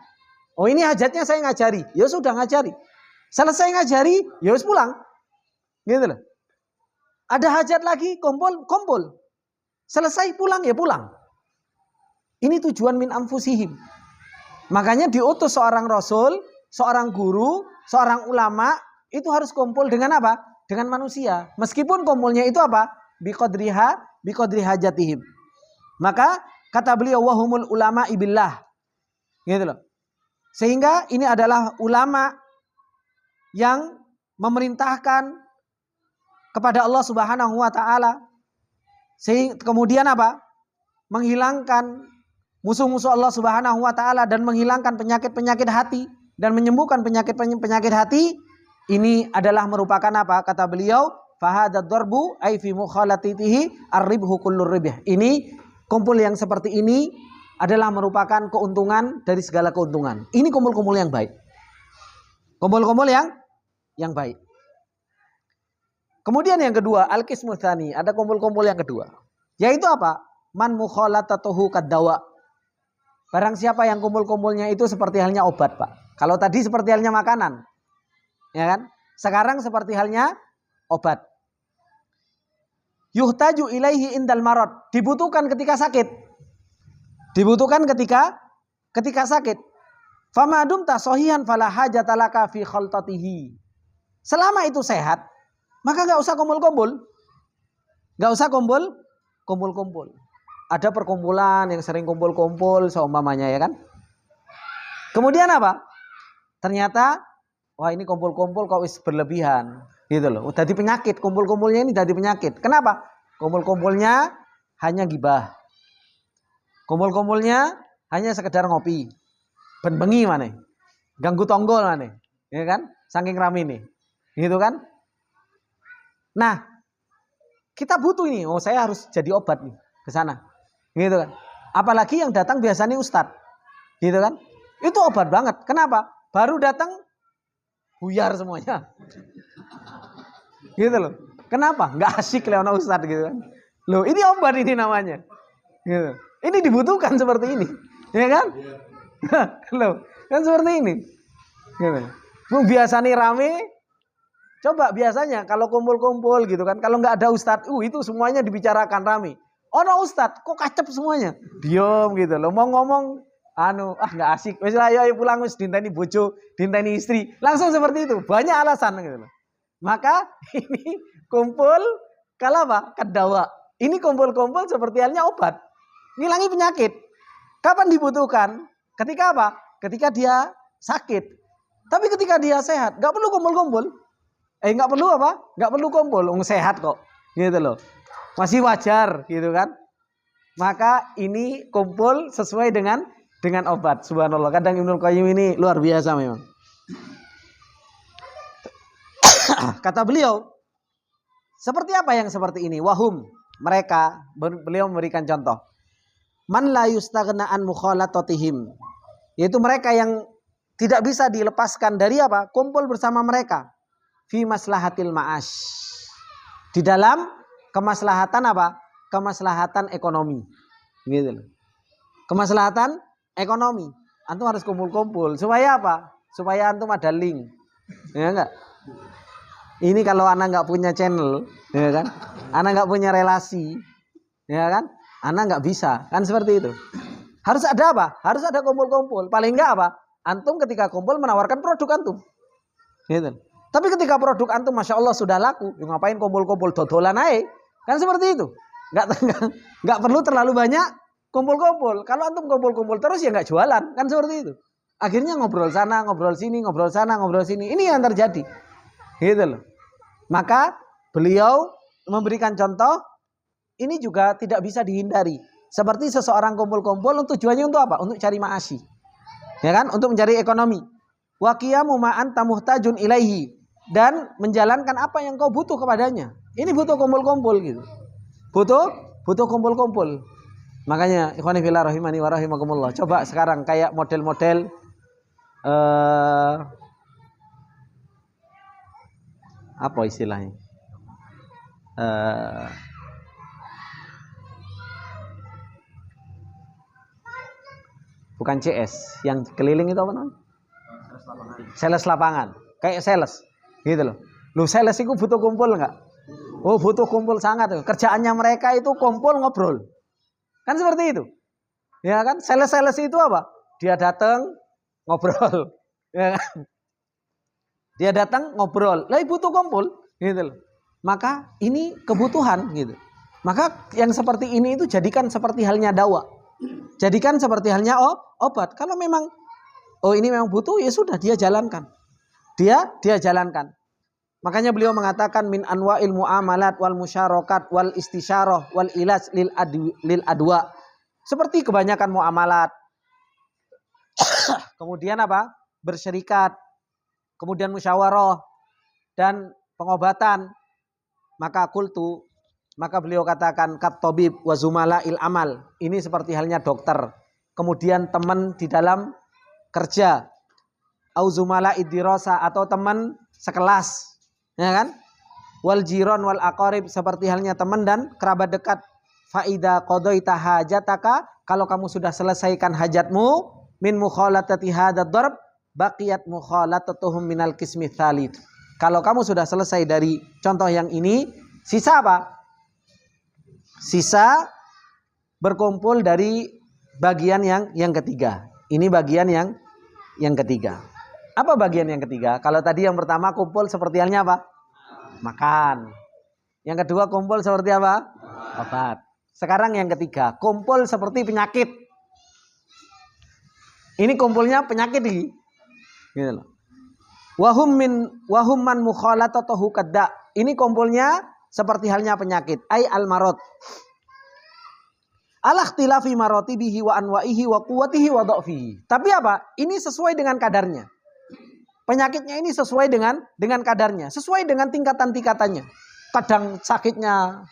Oh ini hajatnya saya ngajari. Ya sudah ngajari. Selesai ngajari, ya harus pulang. Gitu loh. Ada hajat lagi, kumpul, kumpul. Selesai pulang, ya pulang. Ini tujuan min anfusihim. Makanya diutus seorang Rasul, seorang guru, seorang ulama itu harus kumpul dengan apa? Dengan manusia. Meskipun kumpulnya itu apa? Biqadri hajatihim. Maka kata beliau wahumul ulama ibillah. Gitu loh. Sehingga ini adalah ulama yang memerintahkan kepada Allah Subhanahu wa taala. Kemudian apa? Menghilangkan musuh-musuh Allah Subhanahu wa taala dan menghilangkan penyakit-penyakit hati dan menyembuhkan penyakit-penyakit hati. Ini adalah merupakan apa? Kata beliau, fahadad darbu ay fi mukhalatatihi ar-ribhu kullur ribh. Ini kumpul yang seperti ini adalah merupakan keuntungan dari segala keuntungan. Ini kumpul-kumpul yang baik. Kumpul-kumpul yang baik. Kemudian yang kedua, al-qismu tsani, ada kumpul-kumpul yang kedua. Yaitu apa? Man mukhalatatuhu kaddawa. Barang siapa yang kumpul-kumpulnya itu seperti halnya obat, Pak. Kalau tadi seperti halnya makanan. Ya kan? Sekarang seperti halnya obat. Yuhtaju ilaihi indal marad. Dibutuhkan ketika sakit. Dibutuhkan ketika sakit. Fama dumta sahihan fala hajatalaka fi khaltatihi. Selama itu sehat, maka enggak usah kumpul-kumpul. Enggak usah kumpul-kumpul. Ada perkumpulan yang sering kumpul-kumpul seumpamanya ya kan. Kemudian apa? Ternyata wah ini kumpul-kumpul kok wis berlebihan gitu loh. Udah di penyakit, kumpul-kumpulnya ini jadi penyakit. Kenapa? Kumpul-kumpulnya hanya gibah. Kumpul-kumpulnya hanya sekedar ngopi. Ben bengi maneh. Ganggu tonggol maneh. Ya kan? Saking rame nih. Gitu kan? Nah, kita butuh ini. Oh, saya harus jadi obat nih ke sana. Gitu kan? Apalagi yang datang biasanya ustadz. Gitu kan? Itu obat banget. Kenapa? Baru datang buyar semuanya. Gitu loh. Kenapa? Nggak asik Leona Ustadz gitu kan. Loh, ini obat ini namanya. Gitu. Ini dibutuhkan seperti ini. Ya kan? Loh, kan seperti ini. Gitu. Biasanya rame. Coba biasanya kalau kumpul-kumpul gitu kan. Kalau nggak ada Ustadz, itu semuanya dibicarakan rame. Oh no Ustadz, kok kacep semuanya? Diam gitu loh. Mau ngomong nggak asik. Wis ayo pulang wis dinteni bojo, dinteni istri. Langsung seperti itu. Banyak alasan gitu loh. Maka ini kumpul kalau apa? Kedawa. Ini kumpul-kumpul seperti halnya obat. Ngilangi penyakit. Kapan dibutuhkan? Ketika apa? Ketika dia sakit. Tapi ketika dia sehat, nggak perlu kumpul-kumpul. Nggak perlu apa? Nggak perlu kumpul. Sehat kok. Gitu loh. Masih wajar gitu kan. Maka ini kumpul sesuai dengan obat. Subhanallah. Kadang Ibnul Qayyim ini luar biasa memang. Kata beliau, seperti apa yang seperti ini? Wahum, mereka, beliau memberikan contoh. Man la yustaghna an mukhalatatihim. Yaitu mereka yang tidak bisa dilepaskan dari apa? Kumpul bersama mereka. Fi maslahatil ma'ash. Di dalam kemaslahatan apa? Kemaslahatan ekonomi. Gitu loh. Kemaslahatan ekonomi. Antum harus kumpul-kumpul. Supaya apa? supaya antum ada link. Ya enggak? Ini kalau anak nggak punya channel, ya kan? Anak nggak punya relasi, ya kan? Anak nggak bisa, kan seperti itu. Harus ada apa? Harus ada kumpul-kumpul. Paling nggak apa? Antum ketika kumpul menawarkan produk antum. Gitu. Tapi ketika produk antum Masya Allah sudah laku, ya ngapain kumpul-kumpul dodolan aja? Kan seperti itu. Nggak perlu terlalu banyak kumpul-kumpul. Kalau antum kumpul-kumpul terus ya nggak jualan, kan seperti itu. Akhirnya ngobrol sana, ngobrol sini, ngobrol sana, ngobrol sini. Ini yang terjadi. Gitu loh. Maka beliau memberikan contoh, ini juga tidak bisa dihindari. Seperti seseorang kumpul-kumpul untuk tujuannya untuk apa? Untuk cari ma'asyi. Ya kan? Untuk mencari ekonomi. Wa qiyamu ma anta muhtajun ilaihi, dan menjalankan apa yang kau butuh kepadanya. Ini butuh kumpul-kumpul gitu. Butuh kumpul-kumpul. Makanya ikhwani fillah rahimani wa rahimakumullah. Coba sekarang kayak model-model apa istilahnya? Bukan CS, yang keliling itu apa namanya? Sales lapangan. Kayak sales. Gitu loh. Lu sales itu butuh kumpul enggak? Oh, butuh kumpul sangat. Kerjaannya mereka itu kumpul ngobrol. Kan seperti itu. Ya kan? Sales-sales itu apa? Dia datang ngobrol. Ya kan? Dia datang ngobrol. Lah butuh kumpul, gitu loh. Maka ini kebutuhan gitu. Maka yang seperti ini itu jadikan seperti halnya dawa. Jadikan seperti halnya obat. Kalau memang ini memang butuh, ya sudah dia jalankan. Dia jalankan. Makanya beliau mengatakan min anwa'il muamalat wal musyarakat wal istisyarah wal ilaj lil adwa. Seperti kebanyakan muamalat. Kemudian apa? Bersyarikat. Kemudian musyawarah dan pengobatan. Maka beliau katakan kat tabib wa zumala il amal. Ini seperti halnya dokter. Kemudian teman di dalam kerja. Au zumala iddirasa, atau teman sekelas. Ya kan? Wal jiron wal aqarib, seperti halnya teman dan kerabat dekat. Faida qadaita hajataka, kalau kamu sudah selesaikan hajatmu min mukhalatati hadzal darb baqiyat mukhalatatuhum minal qismi tsalits. Kalau kamu sudah selesai dari contoh yang ini, sisa apa? Sisa berkumpul dari bagian yang ketiga. Ini bagian yang ketiga. Apa bagian yang ketiga? Kalau tadi yang pertama kumpul seperti halnya apa? Makan. Yang kedua kumpul seperti apa? Obat. Sekarang yang ketiga, kumpul seperti penyakit. Ini kumpulnya penyakit ini. Gitu loh. Wahum man mukhalatatuhu kadda. Ini kumpulnya seperti halnya penyakit. Ai al marad. Ala ikhtilafi maratibihi wa anwa'ihi wa quwwatihi wa dha'fihi. Tapi apa? Ini sesuai dengan kadarnya. Penyakitnya ini sesuai dengan kadarnya, sesuai dengan tingkatan-tingkatannya. Kadang sakitnya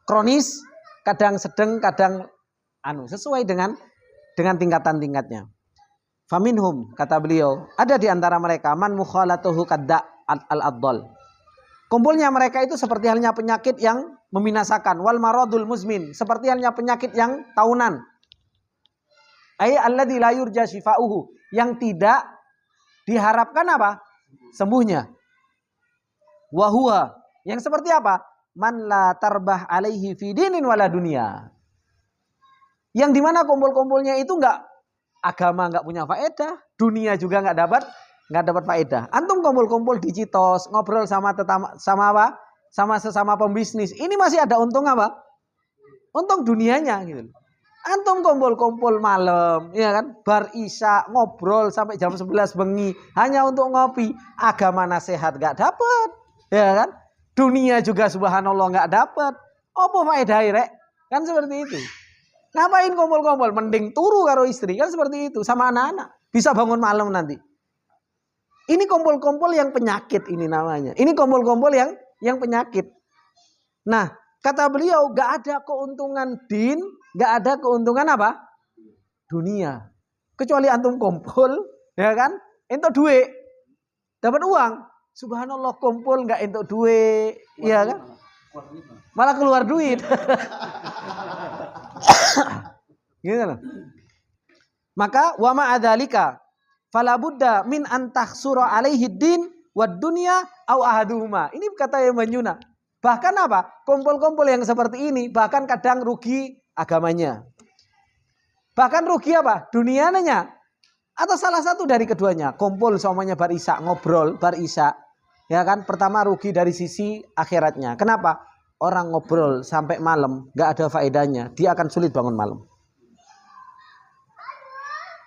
kronis, kadang sedang, kadang sesuai dengan tingkatan-tingkatnya. Faminhum, kata beliau, ada di antara mereka man mukhalatuhu kadda al-addal. Kumpulnya mereka itu seperti halnya penyakit yang membinasakan. Wal maradul muzmin, seperti halnya penyakit yang tahunan. Ay alladzi la yurja shifa'uhu, yang tidak diharapkan apa? Sembuhnya. Wa huwa, yang seperti apa? Man la tarbah alaihi fi dinin wala dunia. Yang dimana kumpul-kumpulnya itu agama nggak punya faedah, dunia juga nggak dapat faedah. Antum kumpul-kumpul di Citos, ngobrol sama apa? Sama sesama pembisnis. Ini masih ada untung apa? Untung dunianya gitu. Antum kumpul-kumpul malam, ya kan? Bar isya ngobrol sampai jam 11 bengi hanya untuk ngopi. Agama nasihat nggak dapat, ya kan? Dunia juga subhanallah nggak dapat. Apa faedah rek? Kan seperti itu. Ngapain kumpul-kumpul? Mending turu karo istri, kan seperti itu, sama anak-anak. Bisa bangun malam nanti. Ini kumpul-kumpul yang penyakit ini namanya. Ini kumpul-kumpul yang penyakit. Nah, kata beliau, gak ada keuntungan din, gak ada keuntungan apa? Dunia. Kecuali antum kumpul, ya kan? Entuk duit, dapat uang. Subhanallah, kumpul gak entuk duit, ya kan? Malah keluar duit. Gitu loh. Maka wa ma'adzalika fala budda min antahsura alaihi din wad dunya au ahaduhuma. Ini kata Ibnu Yuna. Bahkan apa? Kumpul-kumpul yang seperti ini bahkan kadang rugi agamanya. Bahkan rugi apa? Dunianya. Atau salah satu dari keduanya. Kumpul semuanya bar isya, ngobrol bar isya. Ya kan? Pertama rugi dari sisi akhiratnya. Kenapa? Orang ngobrol sampai malam gak ada faedahnya. Dia akan sulit bangun malam.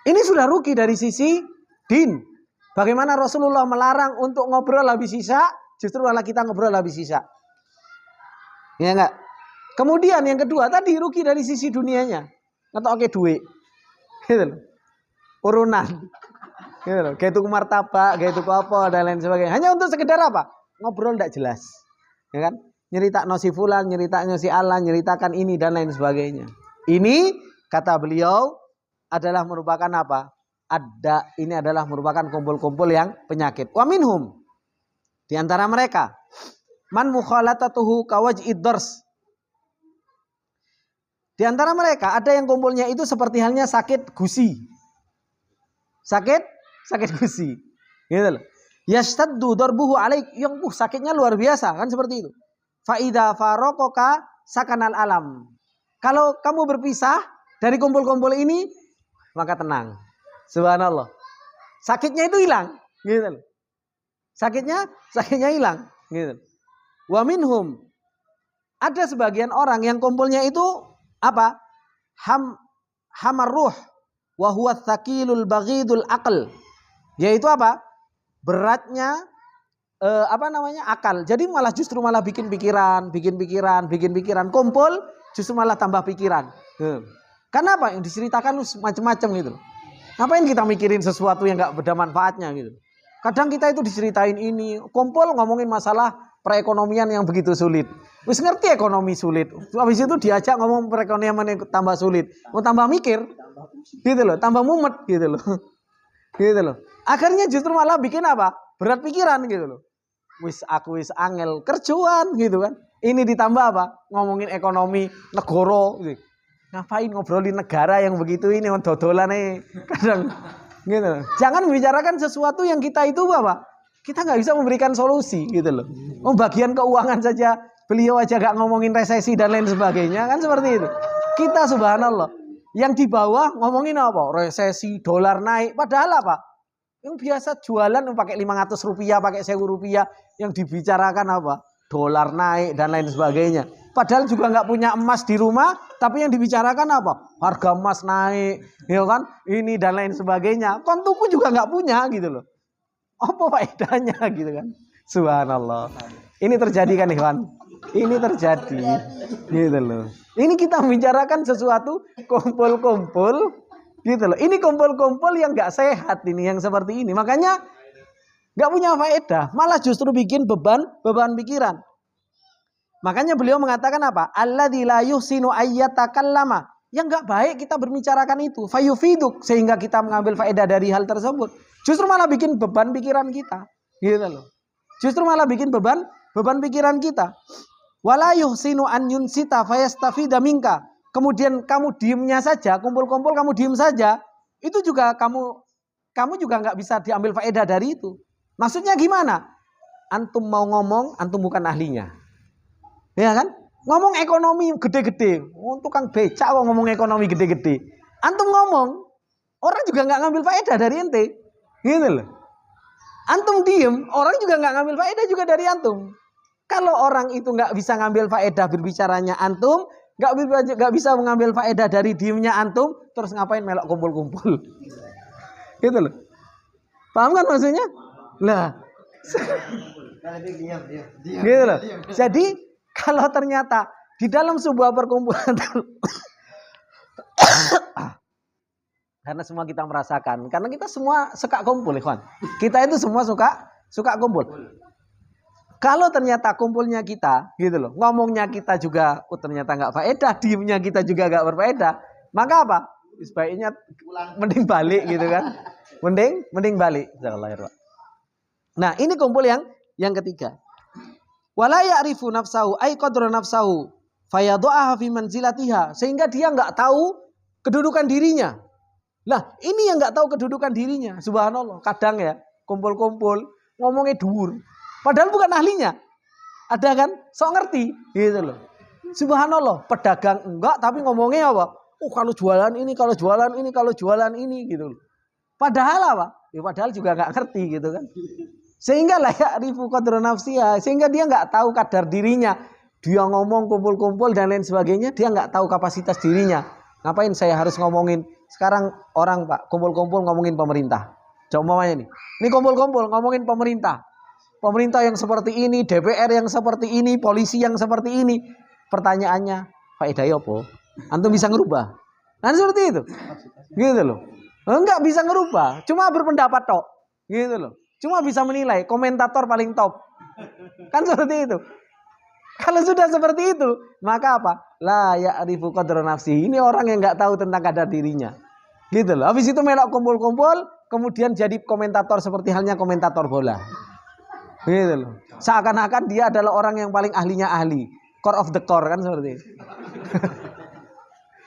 Ini sudah rugi dari sisi din. Bagaimana Rasulullah melarang untuk ngobrol habis isya, justru malah kita ngobrol habis isya. Ya enggak? Kemudian yang kedua tadi rugi dari sisi dunianya. Ngetoke duit. Gitu loh. Urunan. Gitu loh. Kayak tuku martabak, kayak tuku apa dan lain sebagainya. Hanya untuk sekedar apa? Ngobrol tidak jelas. Ya kan? Nyerita si fulan, nyeritanya si Alan, nyeritakan ini dan lain sebagainya. Ini kata beliau adalah merupakan apa? Ini adalah merupakan kumpul-kumpul yang penyakit. Wa minhum. Di antara mereka man mukhalatatuhu kawaj'id dars. Di antara mereka ada yang kumpulnya itu seperti halnya sakit gusi. Sakit gusi. Gitu loh. Yastaddu darbuhu alaik, yang sakitnya luar biasa, kan seperti itu. Fa idza faraqaka sakanal alam. Kalau kamu berpisah dari kumpul-kumpul ini, maka tenang. Subhanallah. Sakitnya itu hilang, gitu loh. Sakitnya hilang, gitu. Wa minhum, ada sebagian orang yang kumpulnya itu apa? Hamar ruh wa huwa tsaqilul baghidul aql. Yaitu apa? Beratnya akal. Jadi justru malah bikin pikiran. Kumpul justru malah tambah pikiran. Karena apa? Yang diceritakan macam-macam gitu. Ngapain kita mikirin sesuatu yang enggak ada manfaatnya gitu. Kadang kita itu diceritain ini, kumpul ngomongin masalah perekonomian yang begitu sulit. Wis ngerti ekonomi sulit. Habis itu diajak ngomong perekonomian yang tambah sulit. Mau tambah mikir. Gitu loh, tambah mumet gitu loh. Gitu loh. Akhirnya justru malah bikin apa? Berat pikiran gitu loh. Aku angel kerjaan gitu kan. Ini ditambah apa? Ngomongin ekonomi negara gitu. Ngapain ngobrolin negara yang begitu ini dodolan kadang gitu. Jangan membicarakan sesuatu yang kita itu apa? Kita nggak bisa memberikan solusi gitu loh. Bagian keuangan saja beliau aja gak ngomongin resesi dan lain sebagainya kan seperti itu. Kita subhanallah yang di bawah ngomongin apa? Resesi, dolar naik. Padahal apa? Yang biasa jualan pakai 500 rupiah, pakai 1000 rupiah. Yang dibicarakan apa? Dolar naik dan lain sebagainya. Padahal juga nggak punya emas di rumah, tapi yang dibicarakan apa? Harga emas naik, ya kan? Ini dan lain sebagainya. Kontuku juga nggak punya gitu loh. Apa faedahnya gitu kan? Subhanallah. Ini terjadi kan Ikhwan? Ini terjadi gitu loh. Ini kita membicarakan sesuatu kumpul-kumpul gitu loh. Ini kumpul-kumpul yang nggak sehat ini, yang seperti ini. Makanya nggak punya faedah, malah justru bikin beban pikiran. Makanya beliau mengatakan apa? Alladzi la yuhsinu ayyatakallama. Yang nggak baik kita berbicarakan itu. Fayufiduk, sehingga kita mengambil faedah dari hal tersebut. Justru malah bikin beban pikiran kita. Gitu loh. Justru malah bikin beban pikiran kita. Wala yuhsinu an yunsita fayastafida minka. Kemudian kamu diamnya saja, kumpul-kumpul kamu diam saja. Itu juga kamu juga nggak bisa diambil faedah dari itu. Maksudnya gimana? Antum mau ngomong, antum bukan ahlinya. Ya kan? Ngomong ekonomi gede-gede. Tukang becak kok ngomong ekonomi gede-gede. Antum ngomong, orang juga nggak ngambil faedah dari ente. Gitu loh. Antum diem, orang juga nggak ngambil faedah juga dari antum. Kalau orang itu nggak bisa ngambil faedah berbicaranya antum, nggak bisa mengambil faedah dari diemnya antum, terus ngapain melok kumpul-kumpul? Gitu loh. Paham kan maksudnya? Lah. Gitu loh. Jadi kalau ternyata di dalam sebuah perkumpulan karena semua kita merasakan, karena kita semua suka kumpul, Ikhwan. Kita itu semua suka kumpul. Kalau ternyata kumpulnya kita, gitu loh, ngomongnya kita juga, ternyata nggak faedah, diemnya kita juga nggak berfaedah, maka apa? Sebaiknya mending balik, gitu kan? Mending balik. Nah, ini kumpul yang ketiga. Wala ya'rifu nafsahu ay qadra nafsahu fayadu'aha fi manzilatiha, sehingga dia enggak tahu kedudukan dirinya. Lah, ini yang nggak tahu kedudukan dirinya. Subhanallah. Kadang ya, kumpul-kumpul, ngomongnya dhuwur. Padahal bukan ahlinya. Ada kan? Sok ngerti. Gitu loh. Subhanallah. Pedagang enggak, tapi ngomongnya apa? Oh, kalau jualan ini, kalau jualan ini, kalau jualan ini. Gitu loh. Padahal apa? Ya padahal juga nggak ngerti gitu kan. Sehingga lah ya rifu qadra nafsiyah. Sehingga dia nggak tahu kadar dirinya. Dia ngomong kumpul-kumpul dan lain sebagainya. Dia nggak tahu kapasitas dirinya. Ngapain saya harus ngomongin? Sekarang orang Pak kumpul-kumpul ngomongin pemerintah. Umpamanya nih. Ini kumpul-kumpul ngomongin pemerintah. Pemerintah yang seperti ini, DPR yang seperti ini, polisi yang seperti ini. Pertanyaannya, faedahnya apa? Antum bisa ngerubah? Nah seperti itu. Gitu loh. Enggak bisa ngerubah, cuma berpendapat tok. Gitu loh. Cuma bisa menilai, komentator paling top. Kan seperti itu. Kalau sudah seperti itu, maka apa? La ya'rifu qadra nafsi. Ini orang yang enggak tahu tentang kadar dirinya. Gitu loh. Habis itu melok kumpul-kumpul, kemudian jadi komentator seperti halnya komentator bola. Gitu loh. Seakan-akan dia adalah orang yang paling ahlinya ahli. Core of the core kan seperti itu.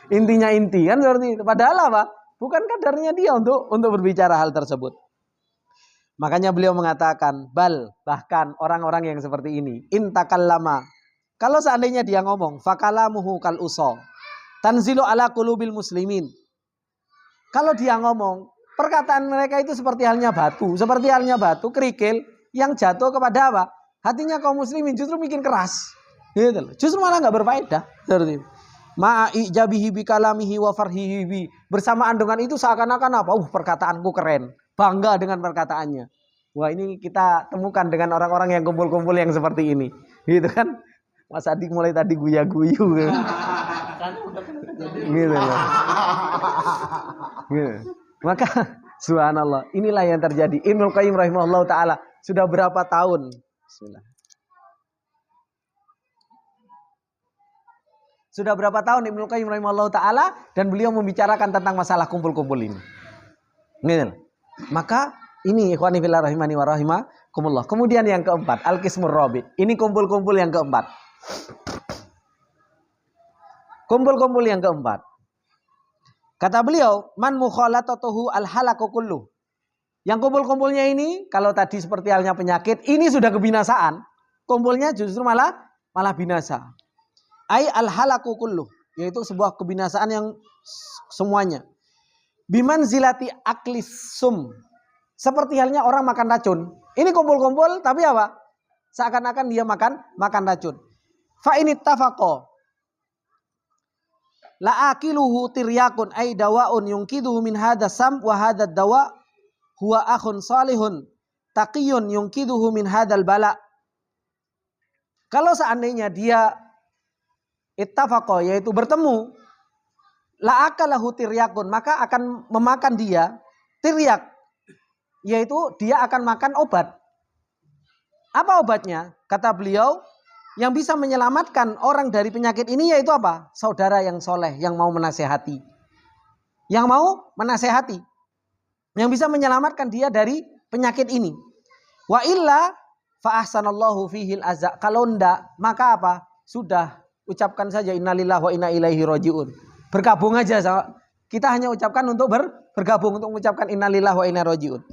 Intinya inti kan seperti itu. Padahal apa? Bukan kadarnya dia untuk berbicara hal tersebut. Makanya beliau mengatakan, bahkan orang-orang yang seperti ini, intakallama. Kalau seandainya dia ngomong, fakalamuhu kal uso. Tanzilu ala qulubil muslimin. Kalau dia ngomong, perkataan mereka itu seperti halnya batu, kerikil yang jatuh kepada apa? Hatinya kaum muslimin justru bikin keras. Gitu. Justru malah enggak berfaedah. Seperti itu. Ma'ijabihi bi kalamihi wa farhihi bi. Bersamaan dengan itu seakan-akan apa? Perkataanku keren. Bangga dengan perkataannya. Wah, ini kita temukan dengan orang-orang yang kumpul-kumpul yang seperti ini. Gitu kan? Mas Adik mulai tadi guya-guyu gitu. Gitu loh. Gitu. Maka subhanallah, inilah yang terjadi. Ibnu Qayyim rahimahullah taala sudah berapa tahun? Bismillah. Sudah berapa tahun Ibnu Qayyim rahimahullah ta'ala dan beliau membicarakan tentang masalah kumpul-kumpul ini. Gitu. Maka ini ikhwani fillah rahimani wa rahimakumullah. Kemudian yang keempat, al-qismur rabi'. Ini kumpul-kumpul yang keempat. Kumpul-kumpul yang keempat. Kata beliau, man mukhalatatuhu al-halaku kullu. Yang kumpul-kumpulnya ini, kalau tadi seperti halnya penyakit, ini sudah kebinasaan. Kumpulnya justru malah binasa. Ai al-halaku kullu, yaitu sebuah kebinasaan yang semuanya. Biman zilati aklis sum. Seperti halnya orang makan racun. Ini kumpul-kumpul tapi apa? Seakan-akan dia makan racun. Fa in ittafaqa la akiluhu tiryakun ay dawaun yunkiduhu min hadha sam wa hadha dawa huwa akhun salihun taqiyun yunkiduhu min hadzal bala. Kalau seandainya dia ittafaqa, yaitu bertemu, la akalahu tiryakun, maka akan memakan dia tiryak, yaitu dia akan makan obat. Apa obatnya? Kata beliau, yang bisa menyelamatkan orang dari penyakit ini yaitu apa? Saudara yang soleh, yang mau menasehati. Yang mau menasehati. Yang bisa menyelamatkan dia dari penyakit ini. Wa illa fa ahsanallahu fihil azza. Kalau enggak, maka apa? Sudah, ucapkan saja innalillahi wa inna ilaihi rajiun. Bergabung aja sama. Kita hanya ucapkan untuk bergabung untuk mengucapkan innalillahi wa inna rajiun.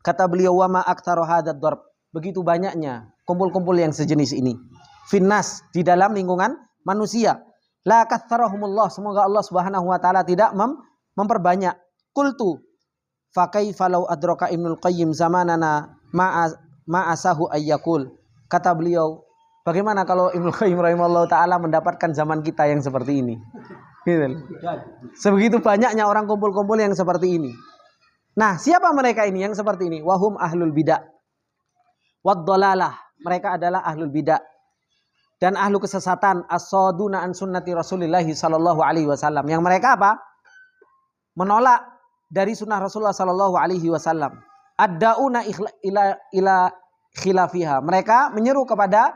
Kata beliau, wa ma aktsaru hadzal darb. Begitu banyaknya kumpul-kumpul yang sejenis ini. Finnas, di dalam lingkungan manusia. La katsarahumullah, semoga Allah Subhanahu wa taala tidak memperbanyak. Qultu fa kaifa law adraka Ibnul Qayyim zamanana ma'asahu ayyakul. Kata beliau, bagaimana kalau Ibnu Qayyim rahimahullah ta'ala mendapatkan zaman kita yang seperti ini? Gitu. Sebegitu banyaknya orang kumpul-kumpul yang seperti ini. Nah, siapa mereka ini yang seperti ini? Wahum ahlul bidah wad-dhalalah. Mereka adalah ahlul bidah dan ahlu kesesatan, as-saduna an sunnati Rasulillah sallallahu alaihi wasallam. Yang mereka apa? Menolak dari sunnah Rasulullah sallallahu alaihi wasallam. Ad-dauna ila khilafiha. Mereka menyeru kepada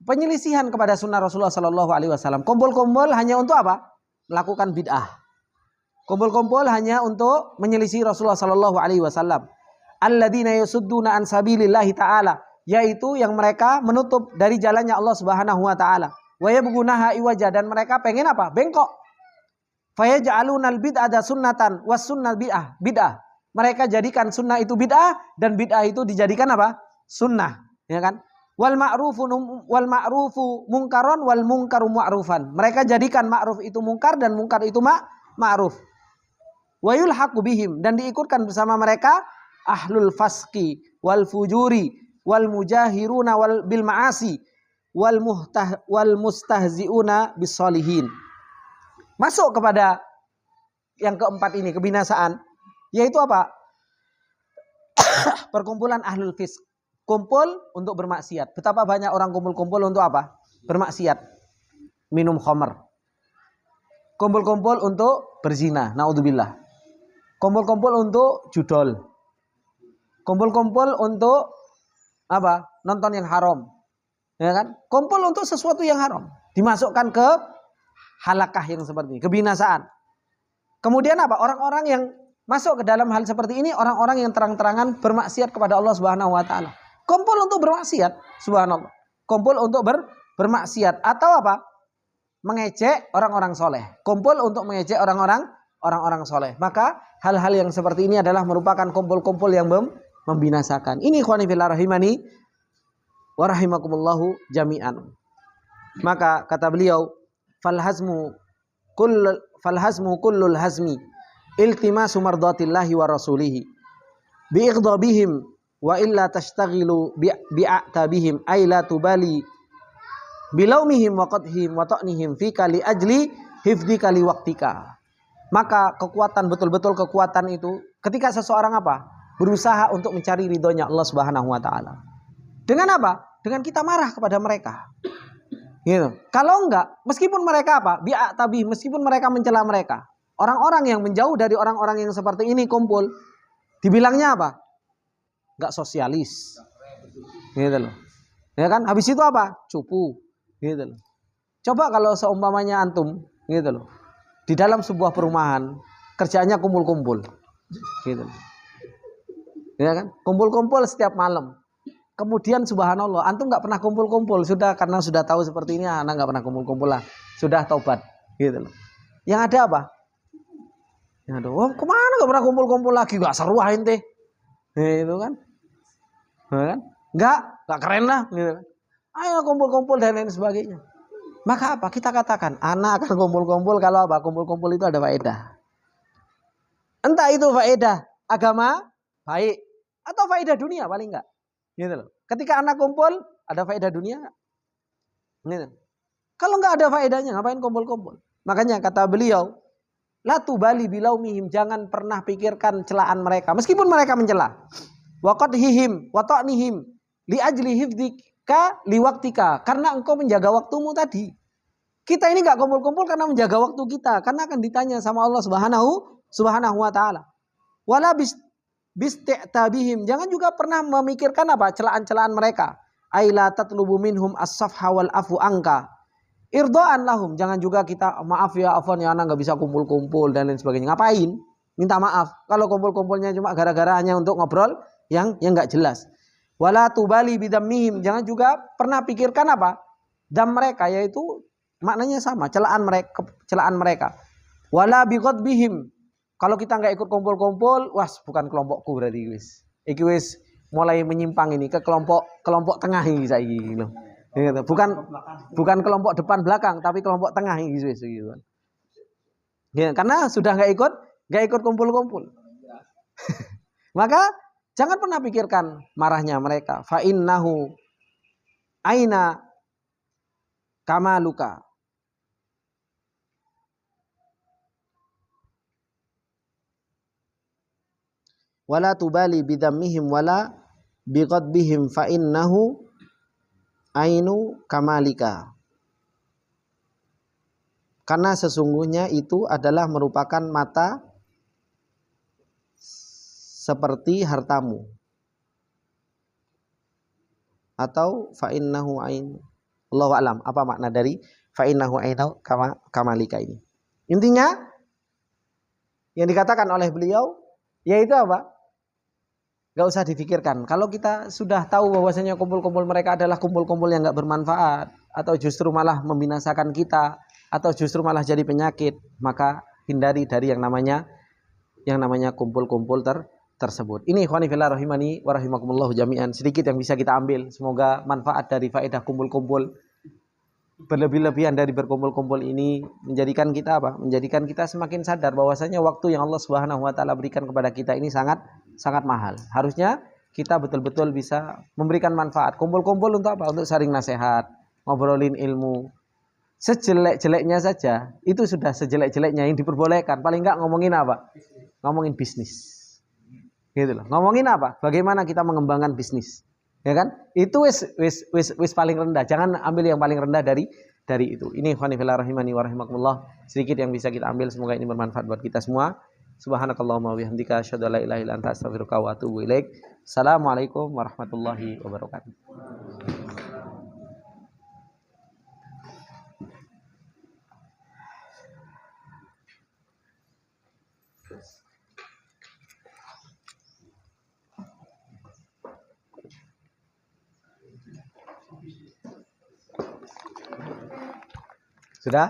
penyelisihan kepada sunnah Rasulullah sallallahu alaihi wasallam. Kumpul-kumpul hanya untuk apa? Melakukan bid'ah. Kumpul-kumpul hanya untuk menyelisih Rasulullah sallallahu alaihi wasallam. Alladzina yasudduna an sabilillahi ta'ala, yaitu yang mereka menutup dari jalannya Allah Subhanahu wa taala. Wa yabghunaha iwaja, dan mereka pengen apa? Bengkok. Fayaj'alunal bid'ata sunnatan was sunnah bid'ah. Mereka jadikan sunnah itu bid'ah dan bid'ah itu dijadikan apa? Sunnah, ya kan? Wal ma'rufu mungkaron wal mungkaru ma'rufan. Mereka jadikan ma'ruf itu mungkar dan mungkar itu ma'ruf. Wa yulhaqu bihim, dan diikutkan bersama mereka ahlul fasqi wal fujuri wal mujahiruna wal bil ma'asi wal mustahziuna bis solihin. Masuk kepada yang keempat ini, kebinasaan, yaitu apa? Perkumpulan ahlul fisq, kumpul untuk bermaksiat. Betapa banyak orang kumpul-kumpul untuk apa? Bermaksiat. Minum khamr. Kumpul-kumpul untuk berzina, naudzubillah. Kumpul-kumpul untuk judol. Kumpul-kumpul untuk apa? Nonton yang haram. Ya kan? Kumpul untuk sesuatu yang haram. Dimasukkan ke halakah yang seperti ini, kebinasaan. Kemudian apa? Orang-orang yang masuk ke dalam hal seperti ini, orang-orang yang terang-terangan bermaksiat kepada Allah Subhanahu wa taala. Kumpul untuk bermaksiat, subhanallah. Kumpul untuk bermaksiat atau apa? Mengejek orang-orang soleh. Kumpul untuk mengejek orang-orang soleh. Maka hal-hal yang seperti ini adalah merupakan kumpul-kumpul yang membinasakan. Ini ikhwani fillah rahimani wa rahimakumullahu jami'an. Maka kata beliau, falhazmu kullul hazmi iltimasu mardatillahi wa rasulihi biighdabihim wa illa tashtaghilu bi'a'tabihim ay la tubali bilaumihim wa qadhim wa ta'nihim fika li ajli hifdika li waqtika. Maka kekuatan, betul-betul kekuatan itu ketika seseorang apa? Berusaha untuk mencari ridhonya Allah Subhanahu wa taala. Dengan apa? Dengan kita marah kepada mereka. Gitu. Kalau enggak, meskipun mereka apa? Bi'atabi, meskipun mereka mencela mereka. Orang-orang yang menjauh dari orang-orang yang seperti ini kumpul, dibilangnya apa? Enggak sosialis. Gitu loh. Ya kan? Habis itu apa? Cupu. Gitu loh. Coba kalau seumpamanya antum, gitu loh. Di dalam sebuah perumahan, kerjanya kumpul-kumpul. Gitu loh. Ya kan? Kumpul-kumpul setiap malam. Kemudian subhanallah, antum nggak pernah kumpul-kumpul, karena sudah tahu seperti ini, anak nggak pernah kumpul-kumpul lah, sudah taubat, gitu loh. Yang ada apa? Yang ada, oh kemana nggak pernah kumpul-kumpul lagi, nggak seru ente, itu kan, nggak keren lah, gitu. Ayo kumpul-kumpul dan lain sebagainya. Maka apa? Kita katakan, anak akan kumpul-kumpul kalau apa? Kumpul-kumpul itu ada faedah. Entah itu faedah agama baik atau faedah dunia paling enggak. Gitu loh. Ketika anak kumpul, ada faedah dunia nggak? Gitu. Kalau nggak ada faedahnya, ngapain kumpul-kumpul? Makanya kata beliau, la tubali bilaumihim, jangan pernah pikirkan celaan mereka, meskipun mereka mencela. Wa qadhihim wa ta'nihim li ajli hifdzika li waqtika, karena engkau menjaga waktumu tadi. Kita ini nggak kumpul-kumpul karena menjaga waktu kita, karena akan ditanya sama Allah Subhanahu wa taala. Wala bisti'tabihim, jangan juga pernah memikirkan apa? Celaan-celaan mereka. Aila tatlubu minhum as-safha wal afu anka irdaan lahum, jangan juga kita maaf ya, afwan ya, anak nggak bisa kumpul-kumpul dan lain sebagainya. Ngapain? Minta maaf. Kalau kumpul-kumpulnya cuma gara-gara hanya untuk ngobrol yang nggak jelas. Wala tubali bidammihim, jangan juga pernah pikirkan apa? Dam mereka, yaitu maknanya sama, celaan mereka. Wala bighadbihim, kalau kita nggak ikut kumpul-kumpul, wah bukan kelompokku berarti wis. Iki wis mulai menyimpang ini ke kelompok tengah ini saya gitu. Bukan kelompok depan belakang, tapi kelompok tengah ini gitu. Ya, karena sudah nggak ikut kumpul-kumpul. Maka jangan pernah pikirkan marahnya mereka. Fa innahu aina kamaluka. Wala tubali bidammihim wala bighadbihim fa innahu ainu kamalika. Karena sesungguhnya itu adalah merupakan mata seperti hartamu. Atau fa innahu ainu. Allahu a'lam, apa makna dari fa innahu ainu kamalika ini? Intinya yang dikatakan oleh beliau yaitu apa? Gak usah difikirkan. Kalau kita sudah tahu bahwasanya kumpul-kumpul mereka adalah kumpul-kumpul yang gak bermanfaat, atau justru malah membinasakan kita, atau justru malah jadi penyakit, maka hindari dari yang namanya kumpul-kumpul tersebut. Ini ikhwani fillah rahimani wa rahimakumullah jami'an, sedikit yang bisa kita ambil. Semoga manfaat dari faedah kumpul-kumpul berlebih-lebihan dari berkumpul-kumpul ini menjadikan kita apa? Menjadikan kita semakin sadar bahwasanya waktu yang Allah Subhanahu wa taala berikan kepada kita ini sangat mahal. Harusnya kita betul-betul bisa memberikan manfaat. Kumpul-kumpul untuk apa? Untuk saling nasihat, ngobrolin ilmu. Sejelek-jeleknya saja, itu sudah sejelek-jeleknya yang diperbolehkan. Paling enggak ngomongin apa? Ngomongin bisnis. Gitu loh. Ngomongin apa? Bagaimana kita mengembangkan bisnis. Ya kan? Itu wis paling rendah. Jangan ambil yang paling rendah dari itu. Ini ikhwani fillah rahimani wa rahimakumullah, sedikit yang bisa kita ambil, semoga ini bermanfaat buat kita semua. Subhanakallahumma wa bihamdika asyhadu an la ilaha illa anta astaghfiruka wa atubu ilaik. Assalamualaikum warahmatullahi wabarakatuh. Sudah?